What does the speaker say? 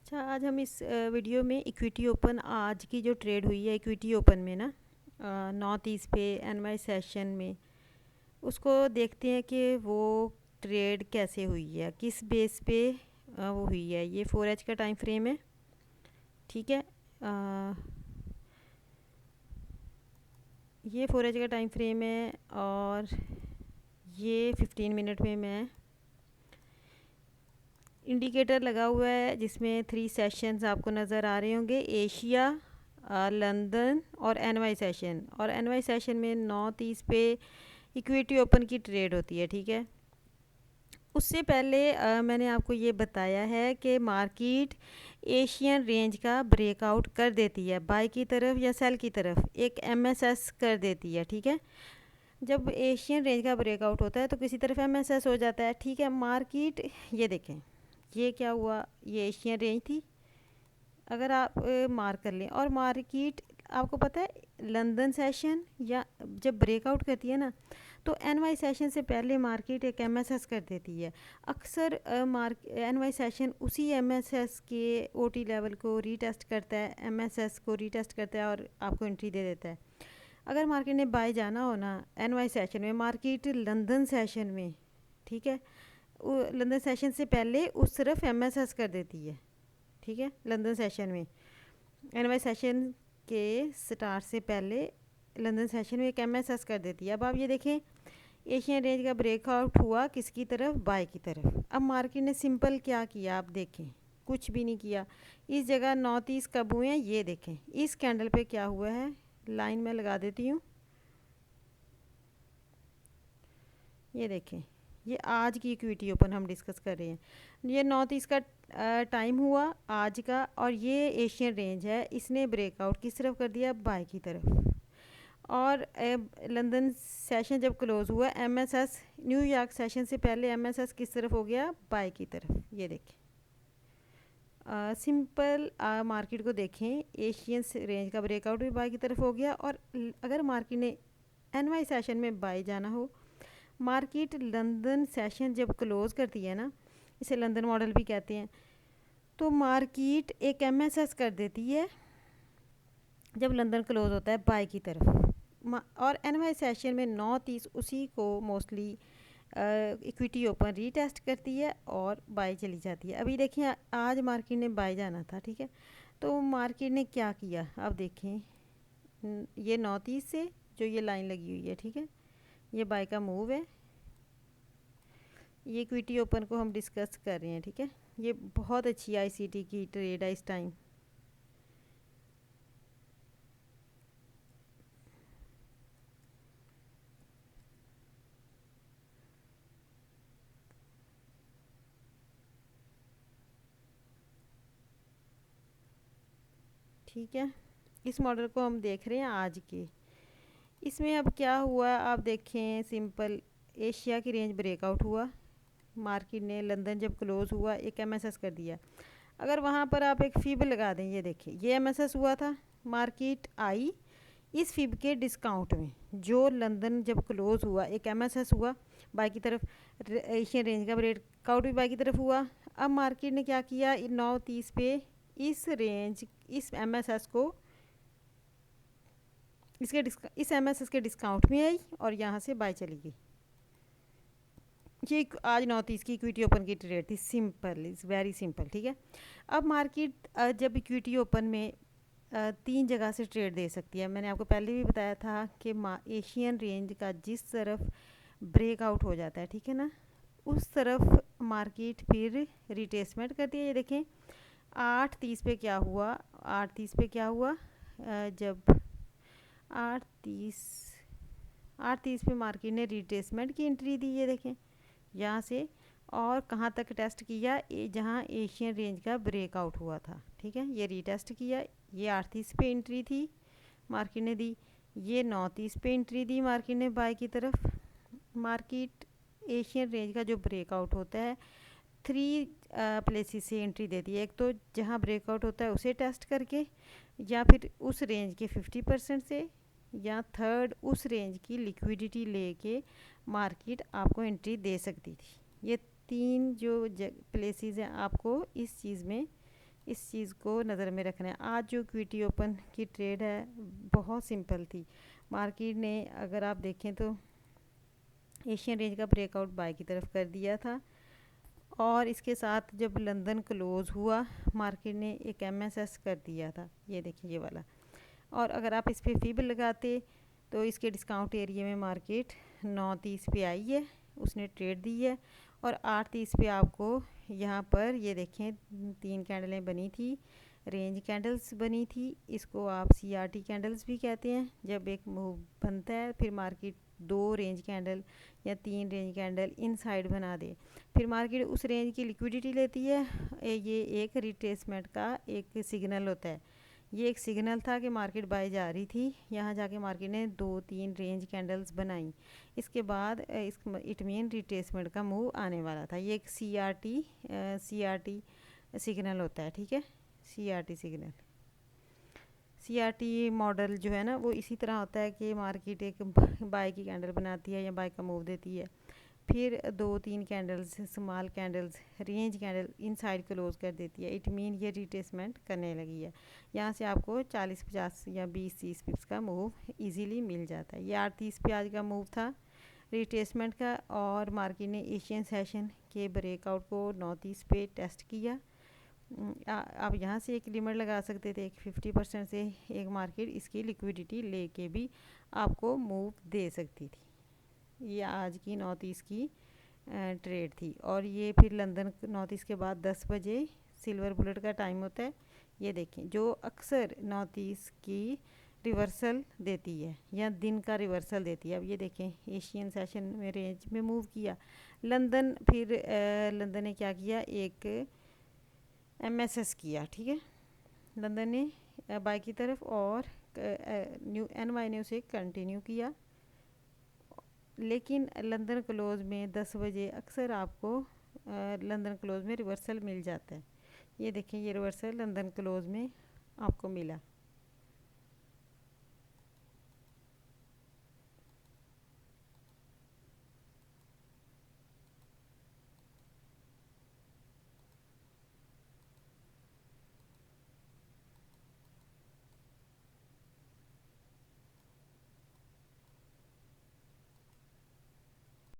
अच्छा, आज हम इस वीडियो में इक्विटी ओपन आज की जो ट्रेड हुई है इक्विटी ओपन में ना नॉर्थ ईस्ट पे एनवाई सेशन में उसको देखते हैं कि वो ट्रेड कैसे हुई है, किस बेस पे वो हुई है। ये 4H का टाइम फ्रेम है, ठीक है। ये 4H का टाइम फ्रेम है और ये 15 मिनट में मैं इंडिकेटर लगा हुआ है जिसमें 3 सेशंस आपको नज़र आ रहे होंगे, एशिया, लंदन और एनवाई सेशन। और एनवाई सेशन में नॉर्थ ईस्ट पे इक्विटी ओपन की ट्रेड होती है, ठीक है। उससे पहले मैंने आपको ये बताया है कि मार्केट एशियन रेंज का ब्रेकआउट कर देती है, बाय की तरफ या सेल की तरफ एक एमएसएस कर देती है, ठीक है। जब एशियन रेंज का ब्रेकआउट होता है तो किसी तरफ एमएसएस हो जाता है, ठीक है। मार्केट ये देखें, ये क्या हुआ, ये एशियन रेंज थी, अगर आप मार्क कर लें। और मार्केट आपको पता है लंदन सेशन या जब ब्रेकआउट करती है ना तो एनवाई सेशन से पहले मार्केट एक एमएसएस कर देती है। अक्सर एनवाई सेशन उसी एमएसएस के ओटी लेवल को रीटेस्ट करता है, एमएसएस को रीटेस्ट करता है और आपको एंट्री दे देता है। अगर मार्केट ने बाय जाना हो ना एनवाई सेशन में, मार्केट लंदन सेशन में, ठीक है, लंदन सेशन से पहले उस तरफ एमएसएस कर देती है, ठीक है। लंदन सेशन में एनवाई सेशन के स्टार्ट से पहले लंदन सेशन में एक एमएसएस कर देती है। अब आप ये देखें एशियन रेंज का ब्रेकआउट हुआ किसकी तरफ, बाय की तरफ। अब मार्केट ने सिंपल क्या किया, आप देखें कुछ भी नहीं किया। इस जगह नॉर्थ ईस्ट कब हुए हैं ये देखें, इस कैंडल पे क्या हुआ है, लाइन में लगा देती हूँ, ये देखें। ये आज की इक्विटी ओपन हम डिस्कस कर रहे हैं। ये नॉर्थ ईस्ट का टाइम हुआ आज का और ये एशियन रेंज है, इसने ब्रेकआउट किस तरफ कर दिया, बाय की तरफ। और लंदन सेशन जब क्लोज हुआ एमएसएस, न्यूयॉर्क सेशन से पहले एमएसएस किस तरफ हो गया, बाय की तरफ। ये देखें सिंपल मार्केट को देखें, एशियन रेंज का ब्रेकआउट भी बाय की तरफ हो गया। और अगर मार्केट ने एनवाई सेशन में बाय जाना हो, मार्केट लंदन सेशन जब क्लोज करती है ना, इसे लंदन मॉडल भी कहते हैं, तो मार्केट एक एमएसएस कर देती है जब लंदन क्लोज होता है बाय की तरफ। और एनवाई सेशन में नॉर्थ ईस्ट उसी को मोस्टली इक्विटी ओपन रीटेस्ट करती है और बाय चली जाती है। अभी देखिए आज मार्केट ने बाय जाना था, ठीक है, तो मार्केट ने क्या किया, अब देखें ये नॉर्थ ईस्ट से जो ये लाइन लगी हुई है, ठीक है, ये बाय का मूव है। ये इक्विटी ओपन को हम डिस्कस कर रहे हैं, ठीक है। ये बहुत अच्छी आईसीटी की ट्रेड है इस टाइम। ठीक है, इस मॉडल को हम देख रहे हैं आज के। इसमें अब क्या हुआ आप देखें, सिंपल एशिया की रेंज ब्रेकआउट हुआ, मार्केट ने लंदन जब क्लोज हुआ एक एमएसएस कर दिया। अगर वहाँ पर आप एक फिब लगा दें, ये देखिए ये एमएसएस हुआ था, मार्केट आई इस फिब के डिस्काउंट में, जो लंदन जब क्लोज हुआ एक एमएसएस हुआ बाय की तरफ, एशियन रेंज का ब्रेकआउट भी बाय की तरफ हुआ। अब मार्केट ने क्या किया, 9:30 पे इस रेंज, इस एमएसएस को इस एमएसएस के डिस्काउंट में आई और यहाँ से बाय चली गई। ये आज नॉर्थ ईस्ट की इक्विटी ओपन की ट्रेड थी, सिंपल, इज़ वेरी सिंपल, ठीक है। अब मार्केट जब इक्विटी ओपन में 3 जगह से ट्रेड दे सकती है। मैंने आपको पहले भी बताया था कि एशियन रेंज का जिस तरफ ब्रेकआउट हो जाता है, ठीक है ना, उस तरफ मार्केट फिर रिटेसमेंट करती है। ये देखें 8:30 पे क्या हुआ, 8:30 पे क्या हुआ, जब 8:30 पे मार्केट ने रिटेसमेंट की एंट्री दी, ये देखें यहाँ से, और कहाँ तक टेस्ट किया, जहाँ एशियन रेंज का ब्रेकआउट हुआ था, ठीक है, ये रीटेस्ट किया। ये 8:30 पे एंट्री थी मार्केट ने दी, ये 9:30 पे एंट्री दी मार्केट ने बाय की तरफ। मार्केट एशियन रेंज का जो ब्रेकआउट होता है 3 प्लेसेस से एंट्री देती है, एक तो जहाँ ब्रेकआउट होता है उसे टेस्ट करके, या फिर उस रेंज के 50% से, या थर्ड उस रेंज की लिक्विडिटी लेके मार्केट आपको एंट्री दे सकती थी। ये 3 जो प्लेसेस हैं आपको इस चीज़ में इस चीज़ को नज़र में रखना है। आज जो इक्विटी ओपन की ट्रेड है बहुत सिंपल थी। मार्केट ने अगर आप देखें तो एशियन रेंज का ब्रेकआउट बाय की तरफ कर दिया था और इसके साथ जब लंदन क्लोज़ हुआ मार्केट ने एक MSS कर दिया था, ये देखिए ये वाला। और अगर आप इस पर फिब लगाते तो इसके डिस्काउंट एरिया में मार्केट 9:30 पे आई है, उसने ट्रेड दी है और 8:30 पे आपको यहाँ पर ये देखें 3 कैंडलें बनी थी, रेंज कैंडल्स बनी थी। इसको आप CRT कैंडल्स भी कहते हैं। जब एक मूव बनता है फिर मार्केट 2 रेंज कैंडल या 3 रेंज कैंडल इन साइड बना दे, फिर मार्केट उस रेंज की लिक्विडिटी लेती है। ये एक रिट्रेसमेंट का एक सिग्नल होता है। ये एक सिग्नल था कि मार्केट बाय जा रही थी। यहाँ जाके मार्केट ने 2-3 रेंज कैंडल्स बनाई। इसके बाद इट मीन रिट्रेसमेंट का मूव आने वाला था। ये एक CRT सिग्नल होता है, ठीक है। CRT सिग्नल, CRT मॉडल जो है ना वो इसी तरह होता है कि मार्केट एक बाय की कैंडल बनाती है या बाय का मूव देती है, फिर 2-3 candles small candles range candle inside close कर देती है। इट मीन ये रिट्रेसमेंट करने लगी है। यहाँ से आपको 40-50 या 20-30 पिप्स का मूव इजीली मिल जाता है। ये 8:30 पे आज का मूव था रिट्रेसमेंट का और मार्केट ने एशियन सेशन के ब्रेकआउट को 9:30 पे टेस्ट किया। आप यहाँ से एक लिमिट लगा सकते थे, एक 50% से एक मार्केट इसकी लिक्विडिटी लेके भी आपको मूव दे सकती थी। ये आज की 9:30 की ट्रेड थी। और ये फिर लंदन 9:30 के बाद 10 बजे सिल्वर बुलेट का टाइम होता है। ये देखें जो अक्सर 9:30 की रिवर्सल देती है या दिन का रिवर्सल देती है। अब ये देखें एशियन सेशन में रेंज में मूव किया लंदन, फिर लंदन ने क्या किया, एक MSS किया, ठीक है, लंदन ने बाय की तरफ और न्यू NY ने उसे कंटिन्यू किया। लेकिन लंदन क्लोज़ में 10 बजे अक्सर आपको लंदन क्लोज़ में रिवर्सल मिल जाता है। ये देखें ये रिवर्सल लंदन क्लोज़ में आपको मिला।